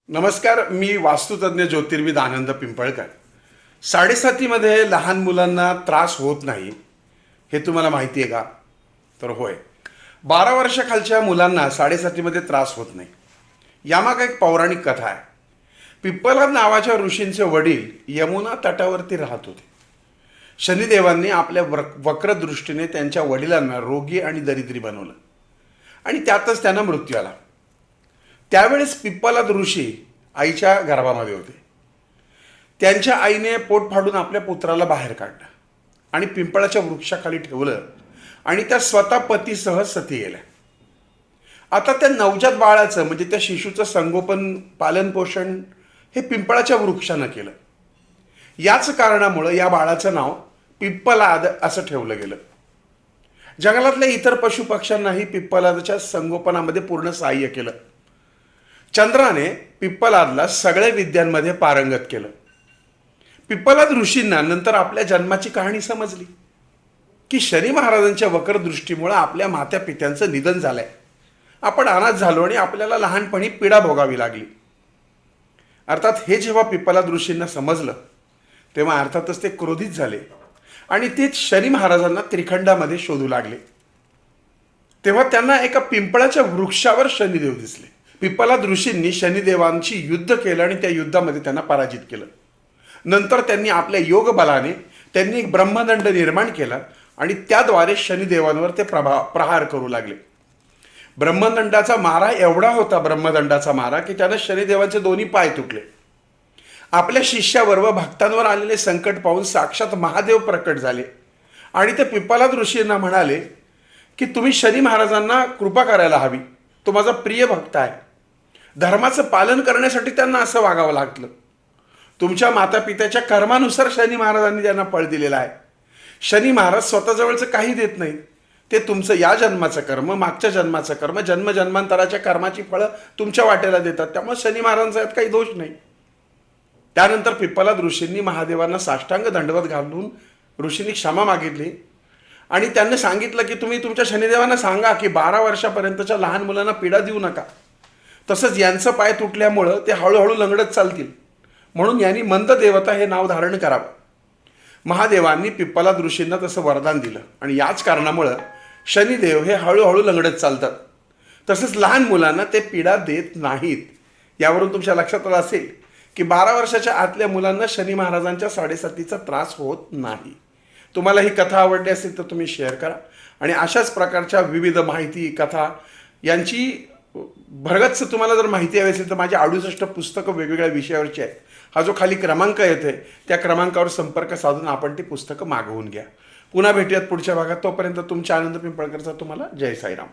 नमस्कार, मी वास्तुतज्ञ ज्योतिर्विद आनंद पिंपळकर. 7.5मध्ये लहान मुलांना त्रास होत नाही हे तुम्हाला माहिती आहे का? तर होय, 12 वर्षाखालच्या मुलांना 7.5मध्ये त्रास होत नाही. यामागे एक पौराणिक कथा आहे. पिप्पलाद नावाच्या ऋषींचे वडील यमुना तटावरती राहत होते. शनिदेवांनी आपल्या वक्रदृष्टीने त्यांच्या वडिलांना रोगी आणि दरिद्री बनवलं आणि त्यातच त्यांना मृत्यू आला. त्यावेळेस पिप्पलाद ऋषी आईच्या गर्भामध्ये होते. त्यांच्या आईने पोट फाडून आपल्या पुत्राला बाहेर काढलं आणि पिंपळाच्या वृक्षाखाली ठेवलं आणि त्या स्वतः पतीसह सती गेल्या. आता त्या नवजात बाळाचं म्हणजे त्या शिशूचं संगोपन पालन पोषण हे पिंपळाच्या वृक्षानं केलं. याच कारणामुळं या बाळाचं नाव पिप्पलाद असं ठेवलं गेलं. जंगलातल्या इतर पशुपक्ष्यांनाही पिप्पलादच्या संगोपनामध्ये पूर्ण सहाय्य केलं. चंद्राने पिप्पलादला सगळ्या विद्यांमध्ये पारंगत केलं. पिप्पलाद ऋषींना नंतर आपल्या जन्माची कहाणी समजली की शनी महाराजांच्या वक्रदृष्टीमुळे आपल्या मात्या पित्यांचं निधन झालंय. आपण अनाथ झालो आणि आपल्याला लहानपणी पीडा भोगावी लागली. अर्थात हे जेव्हा पिप्पलाद ऋषींना समजलं तेव्हा अर्थातच ते क्रोधित झाले आणि तेच शनी महाराजांना त्रिखंडामध्ये शोधू लागले. तेव्हा त्यांना एका पिंपळाच्या वृक्षावर शनिदेव दिसले. पिप्पलाद ऋषींनी शनिदेवांशी युद्ध केलं आणि त्या युद्धामध्ये त्यांना पराजित केलं. नंतर त्यांनी आपल्या योग बलाने त्यांनी एक ब्रह्मदंड निर्माण केला आणि त्याद्वारे शनिदेवांवर ते प्रहार करू लागले. ब्रह्मदंडाचा मारा एवढा होता ब्रह्मदंडाचा मारा की त्यानं शनिदेवांचे दोन्ही पाय तुटले. आपल्या शिष्यावर व भक्तांवर आलेले संकट पाहून साक्षात महादेव प्रकट झाले आणि ते पिप्पलाद ऋषींना म्हणाले की तुम्ही शनी महाराजांना कृपा करायला हवी. तो माझा प्रिय भक्त आहे. धर्माचं पालन करण्यासाठी त्यांना असं वागावं लागलं. तुमच्या माता पित्याच्या कर्मानुसार शनी महाराजांनी त्यांना फळ दिलेलं आहे. शनी महाराज स्वतःजवळचं काही देत नाहीत. ते तुमचं या जन्माचं कर्म, मागच्या जन्माचं कर्म, जन्मजन्मांतराच्या कर्माची फळं तुमच्या वाटेला देतात. त्यामुळे शनी महाराजांचा यात काही दोष नाही. त्यानंतर पिप्पलाद ऋषींनी महादेवांना साष्टांग दंडवत घालून ऋषींनी क्षमा मागितली आणि त्यांनी सांगितलं की तुम्ही तुमच्या शनिदेवांना सांगा की 12 वर्षापर्यंतच्या लहान मुलांना पीडा देऊ नका. तसंच यांचं पाय तुटल्यामुळं ते हळूहळू लंगडत चालतील म्हणून यांनी मंद देवता हे नाव धारण करावं. महादेवांनी पिप्पलाद ऋषींना तसं वरदान दिलं आणि याच कारणामुळं शनिदेव हे हळूहळू लंगडत चालतात. तसंच लहान मुलांना ते पीडा देत नाहीत. यावरून तुमच्या लक्षात आलं असेल की 12 वर्षाच्या आतल्या मुलांना शनी महाराजांच्या 7.5चा त्रास होत नाही. तुम्हाला ही कथा आवडली असेल तर तुम्ही शेअर करा आणि अशाच प्रकारच्या विविध माहिती कथा यांची भरगच्च तुम्हाला जर माहिती हवी असेल तर माझी 68 पुस्तकं वेगवेगळ्या विषयावरची आहेत. हा जो खाली क्रमांक येतोय त्या क्रमांकावर संपर्क साधून आपण ती पुस्तकं मागवून घ्या. पुन्हा भेटूयात पुढच्या भागात. तोपर्यंत तुमच्या आनंद पिंपळकरचा तुम्हाला जय साईराम.